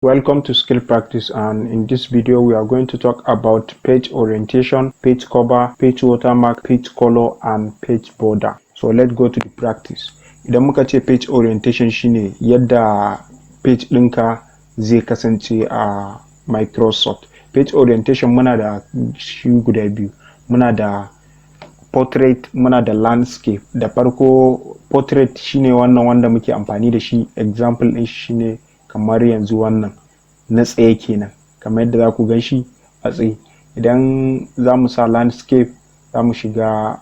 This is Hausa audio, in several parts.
Welcome to Skill Practice, and in this video we are going to talk about page orientation, page cover, page watermark, page color and page border. So let's go to the practice. Idan muka ce page orientation shine yadda page ɗinka zai kasance a Microsoft. Page orientation muna da shi guda biyu. Muna da portrait, muna da landscape. Da farko portrait shine wannan wanda muke amfani da shi. Example ɗin shine kamar yanzu wannan na tsaye kenan, kamar yadda za ku gan shi a tsaye. Idan za mu sa landscape za mu shiga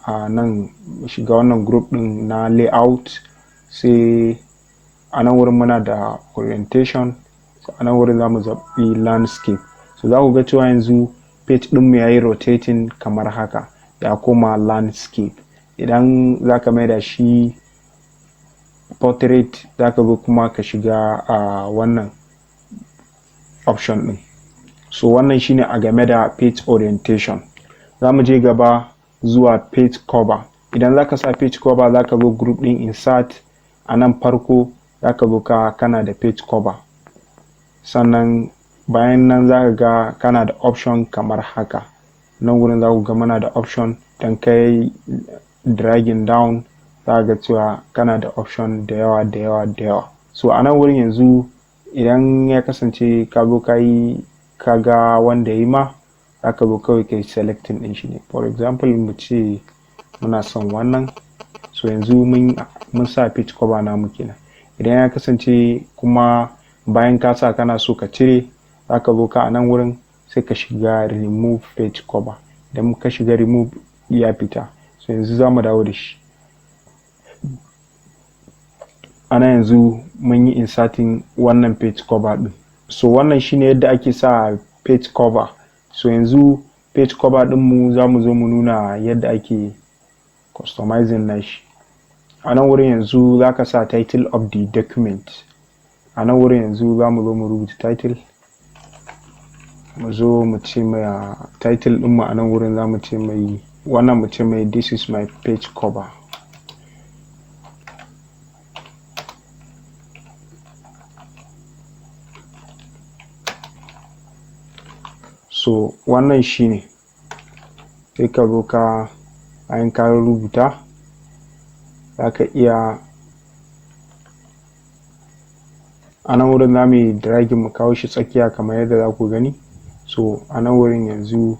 shiga wannan group ɗin na layout, sai a nan wurin muna da orientation, so a nan wurin za mu zaɓi landscape. So za ku ga cewa yanzu page ɗinmu ya yi rotating kamar haka, ya koma landscape. Idan za ka maida shi portrait za ka zo kuma ka shiga wannan option ɗin. So wannan shine a game da page orientation. Za mu je gaba zuwa page cover. Idan za ka sa page cover za ka zo group ɗin insert, a nan farko za ka zo kana da page cover. Sannan bayan nan za ka ga kana da option kamar haka. Nan wurin za ku ga mana da option, dan kai dragging down za ga cewa kana da option da yawa. So a nan wurin yanzu idan ya kasance ka zo ka ga wanda yi ma, za ka zo kawai kai selecting ɗin shi ne. For example mu ce muna son wannan, so yanzu mun sa page cover namu kenan. Idan ya kasance kuma bayan ka sa kana so ka cire, za ka zo a nan wurin sai ka shiga remove page cover. Idan ka shiga remove ya fita, so yanzu za mu dawo da shi. Ana yanzu mun yi inserting wannan page cover ɗin. So wannan shine yadda ake sa page cover. So yanzu page cover ɗinmu za mu zo mu nuna yadda ake customizing nashi. A nan wurin yanzu za ka sa title of the document. A nan wurin yanzu za mu zo mu rubuta title. Mu zo mu ce mai title ɗinmu a nan wurin za mu ce mai wannan, mu ce mai this is my page cover. So wannan shine, sai ka zo bayan ka rubuta za ka iya a nan wurin za mu yi dragging mu kawo shi tsakiya kamar yadda za ku gani. So a nan wurin yanzu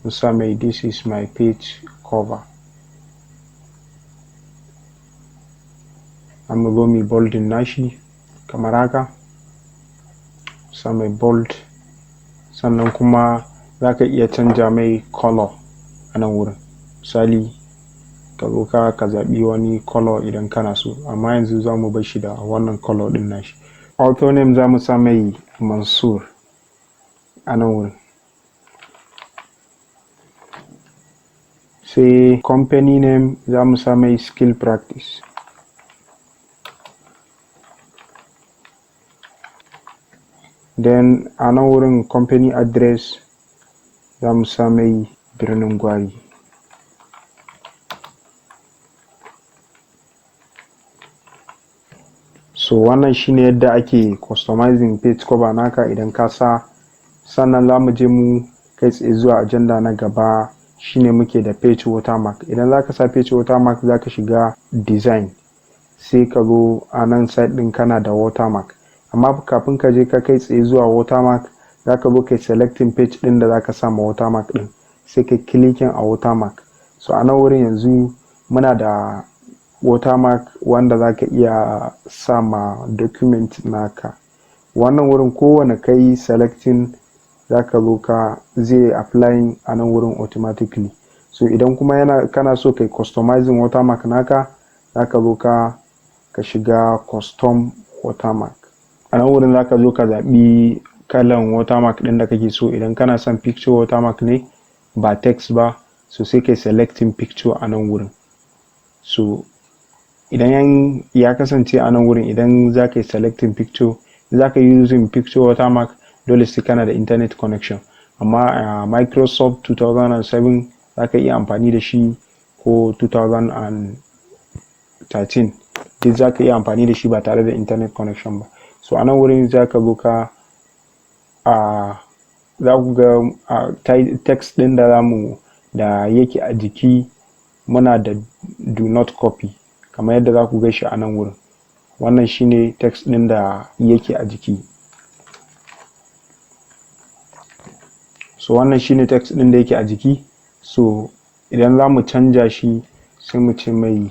mu sa mai this is my page cover. An mu zo mu bolding nashi kamar haka, sa mai bold. Sannan kuma za ka iya canja mai color a nan wurin. Misali ka zo ka zaɓi wani color idan kana so, amma yanzu za mu bar shi da wannan color ɗin nashi. Author name za mu sa mai Mansur a nan wurin. Sai company name za mu sa mai Skill Practice. Then a nan wurin company address za mu sa mai Birnin Gwari. So wannan shine yadda ake customizing page cover naka idan ka sa. Sannan za mu je mu kai tsaye zuwa agenda na gaba, shine muke da page watermark. Idan za ka sa page watermark za ka shiga design, sai ka zo a nan side ɗin kana da watermark. Amma kafin ka je ka kai tsaye zuwa watermark, za ka zo kai selecting page ɗin da za ka sa ma watermark ɗin, sai ka clicking a watermark. So a nan wurin yanzu muna da watermark wanda za ka iya sa ma document naka. Wannan wurin kowane kai selecting za ka zo zai applying a nan wurin automatically. So idan kuma kana so kai customizing watermark naka, za ka zo ka shiga custom watermark. A nan wurin za ka zo ka zaɓi kalan watermark ɗin da kake so. Idan kana son picture watermark ne ba text ba, so sai kai selecting picture a nan wurin. So idan ya kasance a nan wurin idan za ka yi selecting picture, za ka yi using picture watermark, dole sai kana da internet connection. Amma a Microsoft 2007 za ka iya amfani da shi, ko 2013 duk za ka iya amfani da shi ba tare da internet connection ba. So a nan wurin za ka zo za ku ga text ɗin da yake a jiki muna da do not copy kamar yadda za ku ga shi a nan wurin. Wannan shine text ɗin da yake a jiki. So wannan shine text ɗin da yake a jiki. So idan za mu canja shi sai mu ce mai,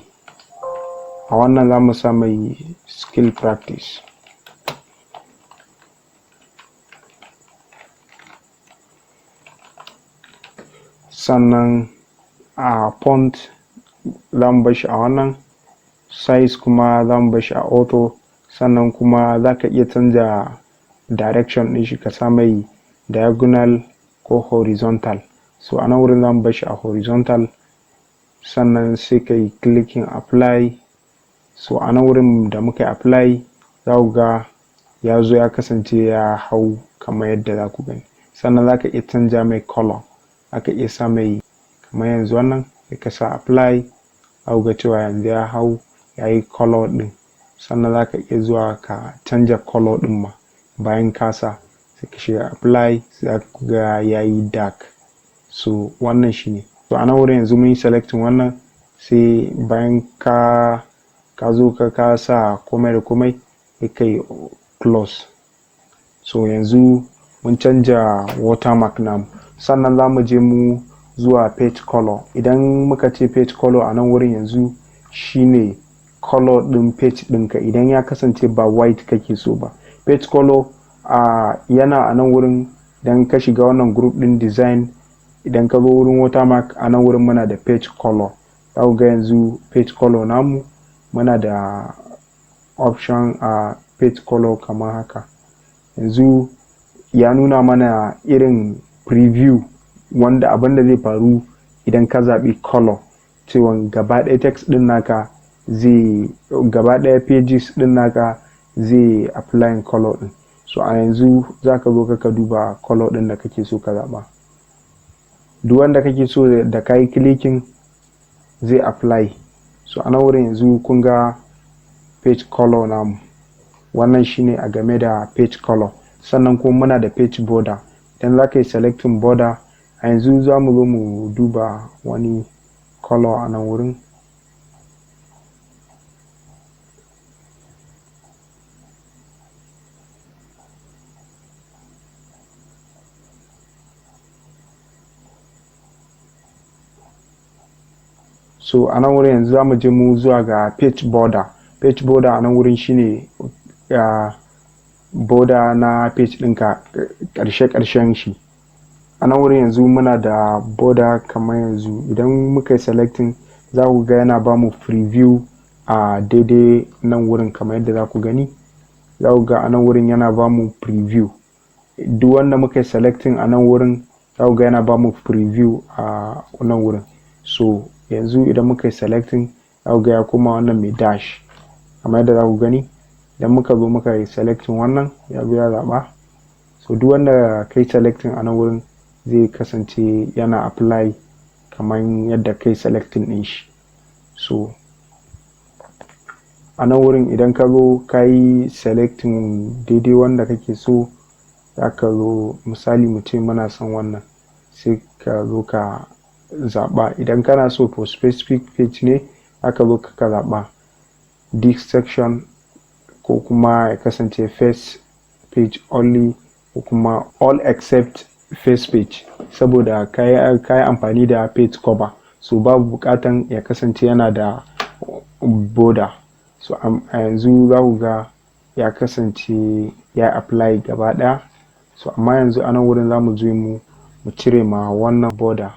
a wannan za mu sa mai skill practice. Sannan a font za mu bar shi a wannan, size kuma za mu bar shi a auto. Sannan kuma za ka iya canja direction ɗin shi ka sa mai diagonal ko horizontal. So a nan wurin za mu bar shi a horizontal. Sannan sai ka yi clicking apply. So a nan wurin da muka yi apply za ku ga ya zo ya kasance ya hau kamar yadda za ku gani. Sannan za ka iya canja mai color, aka iya sa mai kamar yanzu wannan, sai ka sa apply, za ku ga cewa yanzu ya hau ya yi color ɗin. Sannan za ka iya zuwa ka canja color ɗin ma bayan ka sa, sai ka shiga apply, za ku ga ya yi dark. So wannan shine. So a nan wurin yanzu mun yi selecting wannan, sai bayan ka zo ka sa komai da komai sai ka yi close. So yanzu mun canja watermark namu. Sannan za mu je mu zuwa page color. Idan muka ce page color a nan wurin yanzu shine color ɗin page ɗinka idan ya kasance ba white kake so ba. Page color yana a nan wurin. Idan ka shiga wannan group ɗin design, idan ka zo wurin watermark, a nan wurin muna da page color. Za ku ga yanzu page color namu muna da option a page color kamar haka. Yanzu ya nuna mana irin preview wanda abinda zai faru idan ka zaɓi color, cewa gaba ɗaya text ɗin naka gaba ɗaya pages ɗin naka zai applying color ɗin. So a yanzu za ka zo ka duba color ɗin da kake so ka zaɓa. Duk wanda kake so da ka yi clicking zai apply. So a nan wurin yanzu kun ga page color namu. Wannan shine a game da page color. Sannan kuma muna da page border. Idan za ka yi selecting border, a yanzu za mu zo mu duba wani color a nan wurin. So a nan wurin yanzu za mu je mu zuwa ga page border. Page border a nan wurin shine border na page ɗinka ƙarshen shi. A nan wurin yanzu muna da border kamar yanzu. Idan muka yi selecting za ku ga yana ba mu preview a daidai nan wurin kamar yadda za ku gani. Za ku ga a nan wurin yana ba mu preview. Duk wanda muka yi selecting a nan wurin za ku ga yana ba mu preview a nan wurin. So yanzu idan muka yi selecting za ku ga ya koma wannan mai dash kamar yadda za ku gani. Idan muka zo muka yi selecting wannan ya zo ya zaɓa. So duk wanda kai selecting a nan wurin zai kasance yana apply kamar yadda kai selecting ɗin shi. So a nan wurin idan ka zo ka yi selecting daidai wanda kake so, za ka zo misali mu ce muna son wannan, sai ka zo ka zaɓa. Idan kana so for specific page ne, aka zo ka zaɓa this section, ko kuma ya kasance first page only, ko kuma all except first page, saboda ka yi amfani da page cover. So babu buƙatan ya kasance yana da border. So a yanzu za ku ga ya kasance ya apply gaba ɗaya. So amma yanzu a nan wurin za mu zo mu cire ma wannan border.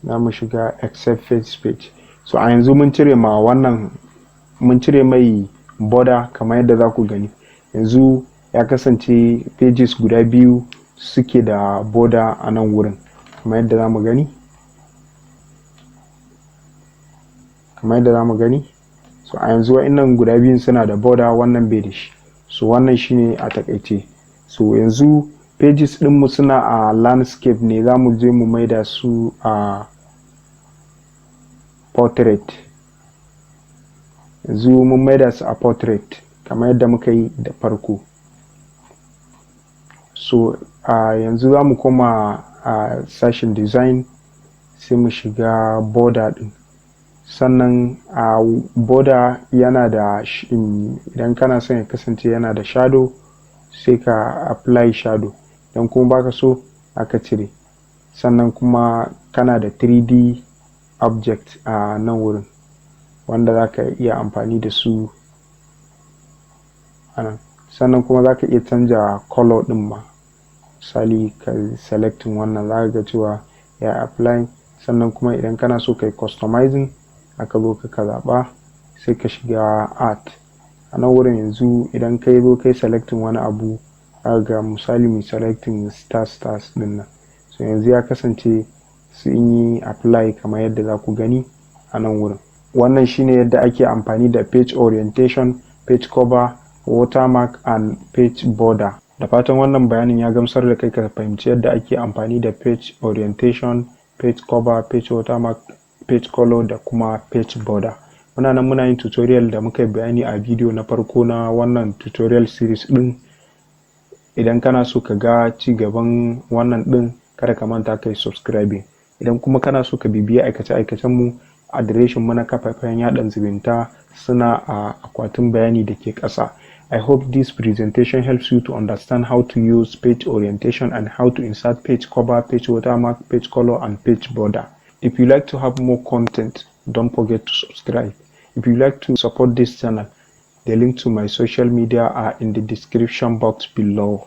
Za mu shiga except first page. So a yanzu mun cire ma wannan, mun cire mai border kamar yadda za ku gani. Yanzu ya kasance pages guda biyu suke da border a nan wurin kamar yadda za mu gani. So a yanzu wa'innan guda biyun suna da border, wannan bai da shi. So wannan shine a takaice. So yanzu pages ɗinmu suna a landscape ne, za mu je mu maida su a portrait. yanzu mun maida su a portrait kamar yadda muka yi da farko. So yanzu za mu koma a sashin design, sai mu shiga border din. Sannan border yana da idan kana son ya kasance yana da shadow sai ka apply shadow, idan kuma baka so aka cire. Sannan kuma kana da 3D object a nan wurin wanda za ka iya amfani da su a nan. Sannan kuma za ka iya canja color din ma, misali ka selecting wannan za ka ga cewa ya apply. Sannan kuma idan kana so kai customizing aka zo ka zaɓa sai ka shiga art. A nan wurin yanzu idan kai zo kai selecting wani abu ga misali mai selecting stars din nan, so yanzu ya kasance sun yi apply kamar yadda za ku gani a nan wurin. Wannan shine yadda ake amfani da page orientation, page cover, watermark and page border. Da fatan wannan bayanin ya gamsar da kai ka fahimci yadda ake amfani da page orientation, page cover, page watermark, page color da kuma page border. Muna nan muna yin tutorial da muka yi bayani a video na farko na wannan tutorial series din. Idan kana so ka ga ci gaban wannan din, kada ka manta kai subscribing. Idan kuma kana so ka bibiya aikace-aikacen mu, adireshin mu na kafafen yaɗa zumunta suna a akwatin bayani da ke ƙasa. I hope this presentation helps you to understand how to use page orientation and how to insert page cover, page watermark, page color and page border. If you like to have more content, don't forget to subscribe. If you like to support this channel, the link to my social media are in the description box below.